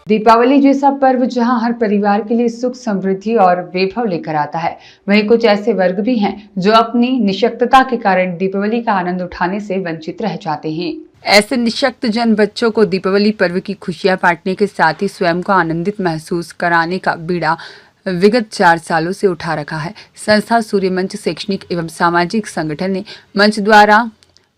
दीपावली जैसा पर्व जहां हर परिवार के लिए सुख, समृद्धि और वैभव लेकर आता है, वहीं कुछ ऐसे वर्ग भी हैं जो अपनी निशक्तता के कारण दीपावली का आनंद उठाने से वंचित रह जाते हैं। ऐसे निशक्त जन बच्चों को दीपावली पर्व की खुशियां बांटने के साथ ही स्वयं को आनंदित महसूस कराने का बीड़ा विगत 4 सालों से उठा रखा है। संस्था सूर्य मंच शैक्षणिक एवं सामाजिक संगठन ने मंच द्वारा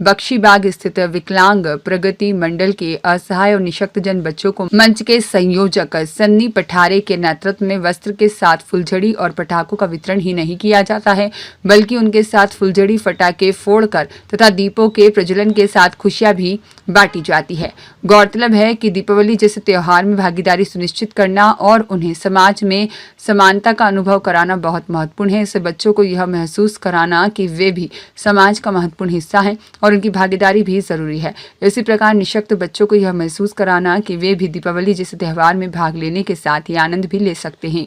बख्शीबाग स्थित विकलांग प्रगति मंडल के असहाय और निशक्त जन बच्चों को मंच के संयोजक सन्नी पठारे के नेतृत्व में वस्त्र के साथ फुलझड़ी और पटाखों का वितरण ही नहीं किया जाता है, बल्कि उनके साथ फुलझड़ी, पटाखे फोड़कर तथा दीपों के प्रज्वलन के साथ खुशियां भी बांटी जाती है। गौरतलब है कि दीपावली जैसे त्योहार में भागीदारी सुनिश्चित करना और उन्हें समाज में समानता का अनुभव कराना बहुत महत्वपूर्ण है। इससे बच्चों को यह महसूस कराना कि वे भी समाज का महत्वपूर्ण हिस्सा हैं और उनकी भागीदारी भी जरूरी है। इसी प्रकार निशक्त बच्चों को यह महसूस कराना कि वे भी दीपावली जैसे त्योहार में भाग लेने के साथ ही आनंद भी ले सकते हैं।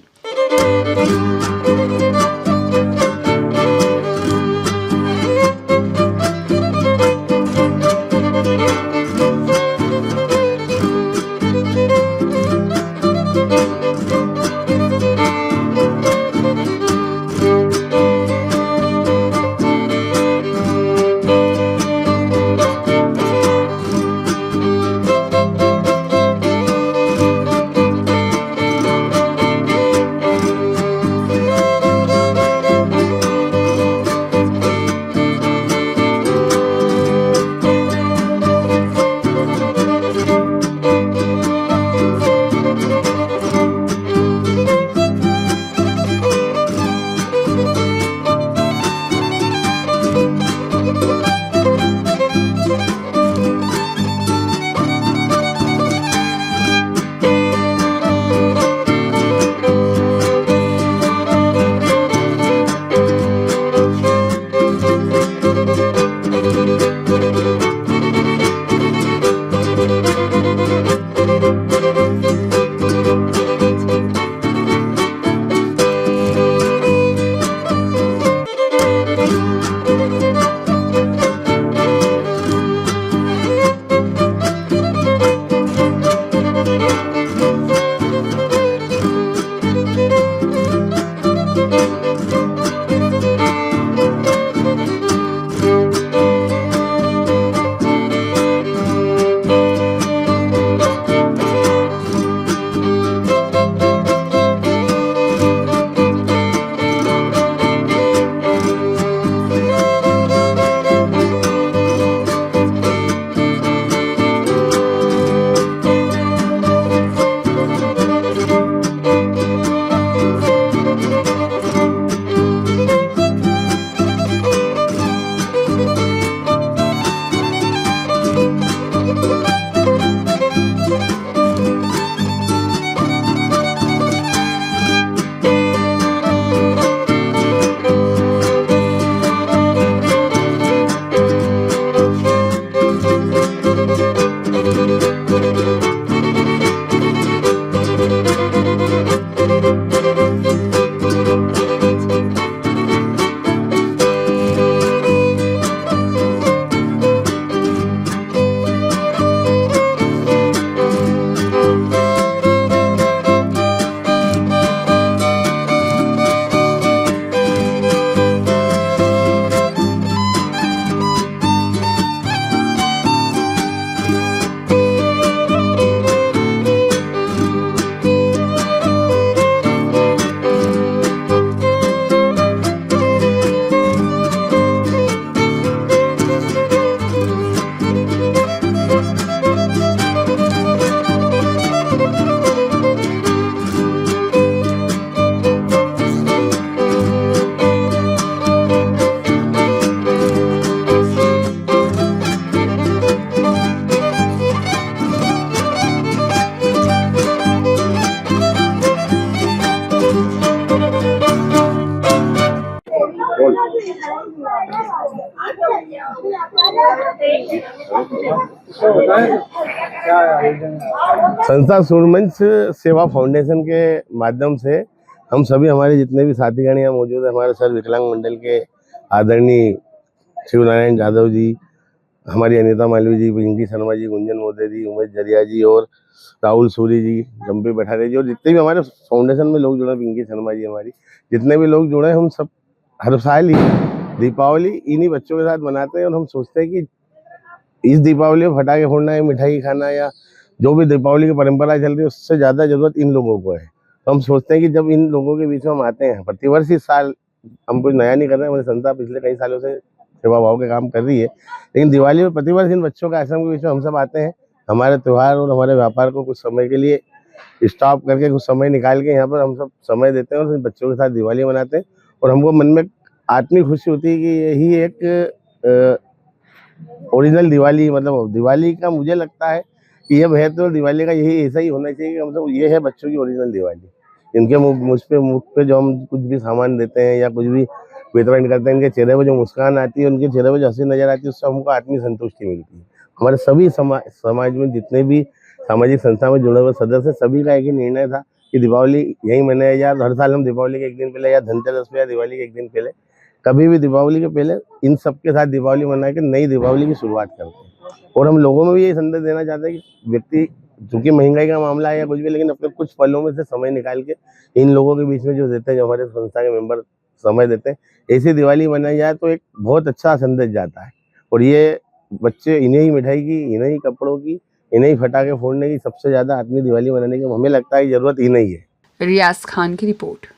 संस्था सूर्यमंच सेवा फाउंडेशन के माध्यम से हम सभी हमारे जितने भी साथीगण यहाँ मौजूद है, हमारे सर विकलांग मंडल के आदरणीय शिवनारायण यादव जी, हमारी अनीता मालवी जी, पिंकी शर्मा जी, गुंजन मोदी जी, उमेश जरिया जी और राहुल सूरी जी, जम्पी बठारे जी और जितने भी हमारे फाउंडेशन में लोग जुड़े हैं, पिंकी शर्मा जी हमारी, जितने भी लोग जुड़े हैं, हम सब हर साल ही दीपावली इन्हीं बच्चों के साथ मनाते हैं। और हम सोचते हैं कि इस दीपावली में पटाखे फोड़ना या मिठाई खाना या जो भी दीपावली की परंपरा चल रही है उससे ज़्यादा जरूरत इन लोगों को है। तो हम सोचते हैं कि जब इन लोगों के बीच में हम आते हैं, प्रतिवर्ष इस साल हम कुछ नया नहीं कर रहे हैं, हमारी संस्था पिछले कई सालों से सेवा भाव के काम कर रही है, लेकिन दिवाली में प्रतिवर्ष इन बच्चों के आश्रम के बीच में हम सब आते हैं। हमारे त्यौहार और हमारे व्यापार को कुछ समय के लिए स्टॉप करके कुछ समय निकाल के यहाँ पर हम सब समय देते हैं और इन बच्चों के साथ दिवाली मनाते हैं। और हमको मन में आत्मिक खुशी होती है कि यही एक ओरिजिनल दिवाली, मतलब दिवाली का मुझे लगता है कि ये महत्व दिवाली का यही ऐसा ही होना चाहिए कि मतलब ये है बच्चों की ओरिजिनल दिवाली। इनके मुख पे जो हम कुछ भी सामान देते हैं या कुछ भी वितरण करते हैं, इनके चेहरे पे जो मुस्कान आती है, उनके चेहरे पे जो हंसी नजर आती है, उससे हमको आत्मिक संतुष्टि मिलती है। हमारे सभी समाज में जितने भी सामाजिक संस्था में जुड़े हुए सदस्य, सभी का एक ही निर्णय था कि दीपावली यही मनाया जाए। हर साल हम दीपावली के एक दिन पहले या धनतेरस पे या दिवाली के एक दिन पहले, कभी भी दीपावली के पहले इन सबके साथ दीपावली मना के नई दीपावली की शुरुआत करते हैं। और हम लोगों में भी यही संदेश देना चाहते हैं कि व्यक्ति, चूंकि महंगाई का मामला है या कुछ भी, लेकिन अपने कुछ पलों में से समय निकाल के इन लोगों के बीच में जो देते हैं, जो हमारे संस्था के मेंबर समय देते हैं, ऐसी दिवाली मनाई जाए तो एक बहुत अच्छा संदेश जाता है। और ये बच्चे इन्हें ही मिठाई की, इन्हें ही कपड़ों की, इन्हें ही पटाखे फोड़ने की सबसे ज्यादा आत्मीय दिवाली मनाने की हमें लगता है जरूरत इन्हें ही है। रियाज खान की रिपोर्ट।